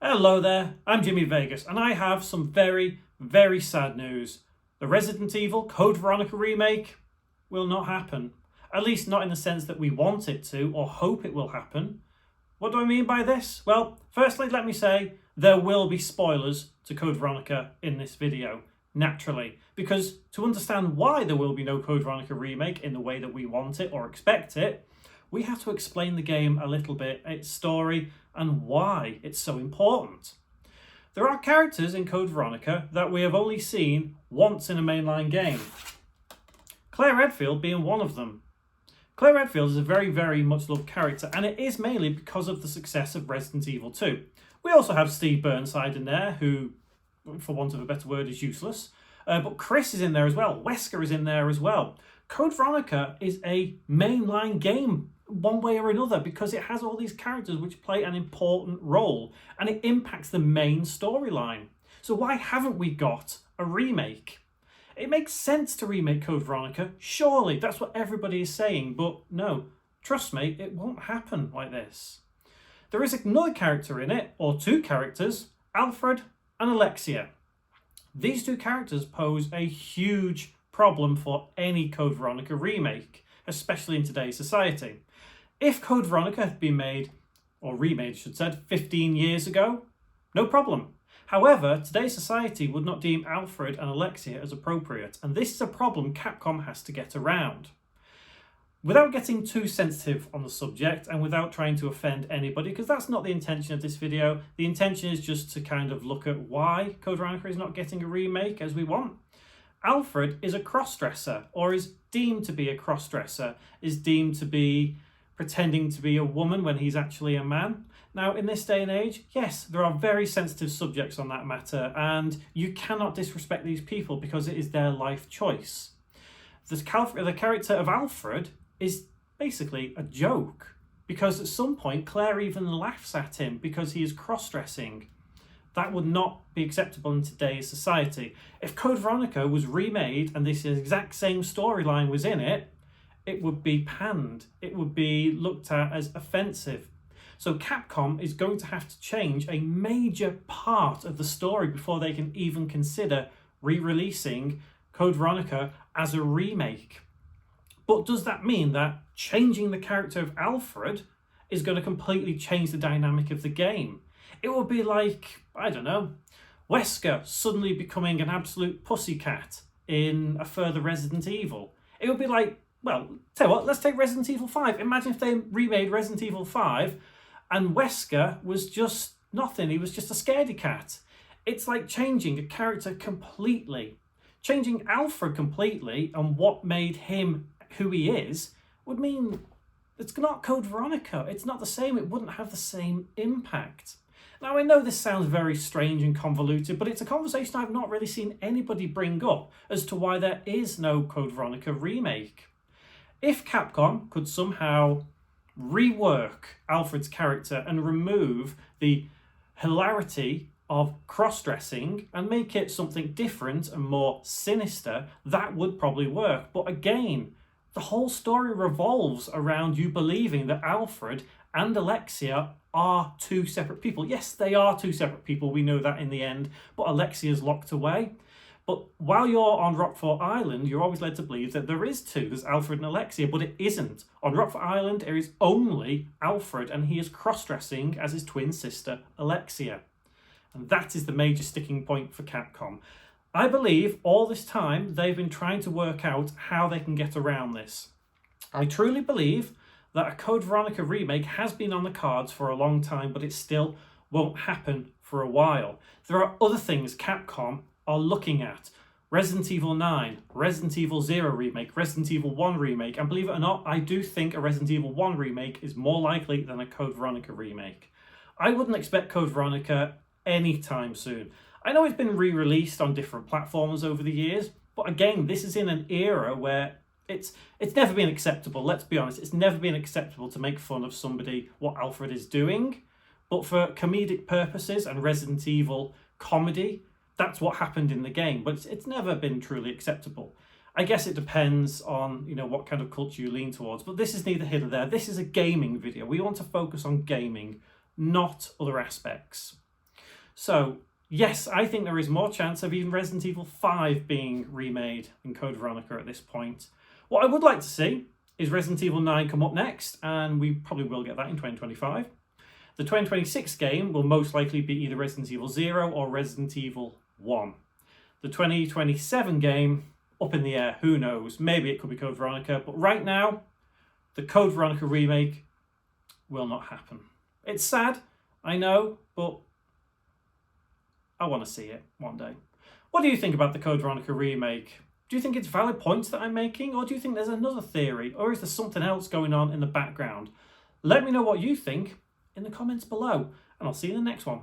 Hello there, I'm Jimmy Vegas, and I have some very, very sad news. The Resident Evil Code Veronica remake will not happen. At least not in the sense that we want it to or hope it will happen. What do I mean by this? Well, firstly, let me say there will be spoilers to Code Veronica in this video, naturally, because to understand why there will be no Code Veronica remake in the way that we want it or expect it, we have to explain the game a little bit, its story, and why it's so important. There are characters in Code Veronica that we have only seen once in a mainline game. Claire Redfield being one of them. Claire Redfield is a very, very much loved character, and it is mainly because of the success of Resident Evil 2. We also have Steve Burnside in there, who, for want of a better word, is useless. But Chris is in there as well. Wesker is in there as well. Code Veronica is a mainline game one way or another because it has all these characters which play an important role and it impacts the main storyline. So why haven't we got a remake? It makes sense to remake Code Veronica, surely, that's what everybody is saying, but no, trust me, it won't happen like this. There is another character in it, or two characters, Alfred and Alexia. These two characters pose a huge problem for any Code Veronica remake, especially in today's society. If Code Veronica had been made, or remade, I should say, 15 years ago, no problem. However, today's society would not deem Alfred and Alexia as appropriate, and this is a problem Capcom has to get around. Without getting too sensitive on the subject and without trying to offend anybody, because that's not the intention of this video, the intention is just to kind of look at why Code Veronica is not getting a remake as we want. Alfred is a cross-dresser, or is deemed to be a cross-dresser, is deemed to be pretending to be a woman when he's actually a man. Now, in this day and age, yes, there are very sensitive subjects on that matter, and you cannot disrespect these people because it is their life choice. The character of Alfred is basically a joke, because at some point Claire even laughs at him because he is cross-dressing. That would not be acceptable in today's society. If Code Veronica was remade and this exact same storyline was in it, it would be panned. It would be looked at as offensive. So Capcom is going to have to change a major part of the story before they can even consider re-releasing Code Veronica as a remake. But does that mean that changing the character of Alfred is going to completely change the dynamic of the game? It would be like, I don't know, Wesker suddenly becoming an absolute pussycat in a further Resident Evil. It would be like, well, tell you what, let's take Resident Evil 5. Imagine if they remade Resident Evil 5 and Wesker was just nothing. He was just a scaredy cat. It's like changing a character completely. Changing Alfred completely and what made him who he is would mean it's not Code Veronica. It's not the same. It wouldn't have the same impact. Now, I know this sounds very strange and convoluted, but it's a conversation I've not really seen anybody bring up as to why there is no Code Veronica remake. If Capcom could somehow rework Alfred's character and remove the hilarity of cross-dressing and make it something different and more sinister, that would probably work. But again, the whole story revolves around you believing that Alfred and Alexia are two separate people. Yes, they are two separate people. We know that in the end, but Alexia's locked away. But while you're on Rockfort Island, you're always led to believe that there is two. There's Alfred and Alexia, but it isn't. On Rockfort Island, there is only Alfred, and he is cross-dressing as his twin sister, Alexia. And that is the major sticking point for Capcom. I believe all this time they've been trying to work out how they can get around this. I truly believe that a Code Veronica remake has been on the cards for a long time, but it still won't happen for a while. There are other things Capcom are looking at. Resident Evil 9, Resident Evil 0 remake, Resident Evil 1 remake, and believe it or not, I do think a Resident Evil 1 remake is more likely than a Code Veronica remake. I wouldn't expect Code Veronica anytime soon. I know it's been re-released on different platforms over the years, but again, this is in an era where it's never been acceptable, let's be honest. It's never been acceptable to make fun of somebody, what Alfred is doing. But for comedic purposes and Resident Evil comedy, that's what happened in the game. But it's never been truly acceptable. I guess it depends on, what kind of culture you lean towards. But this is neither here nor there. This is a gaming video. We want to focus on gaming, not other aspects. So, yes, I think there is more chance of even Resident Evil 5 being remade than Code Veronica at this point. What I would like to see is Resident Evil 9 come up next, and we probably will get that in 2025. The 2026 game will most likely be either Resident Evil 0 or Resident Evil 1. The 2027 game, up in the air, who knows? Maybe it could be Code Veronica, but right now, the Code Veronica remake will not happen. It's sad, I know, but I want to see it one day. What do you think about the Code Veronica remake? Do you think it's valid points that I'm making, or do you think there's another theory, or is there something else going on in the background? Let me know what you think in the comments below, and I'll see you in the next one.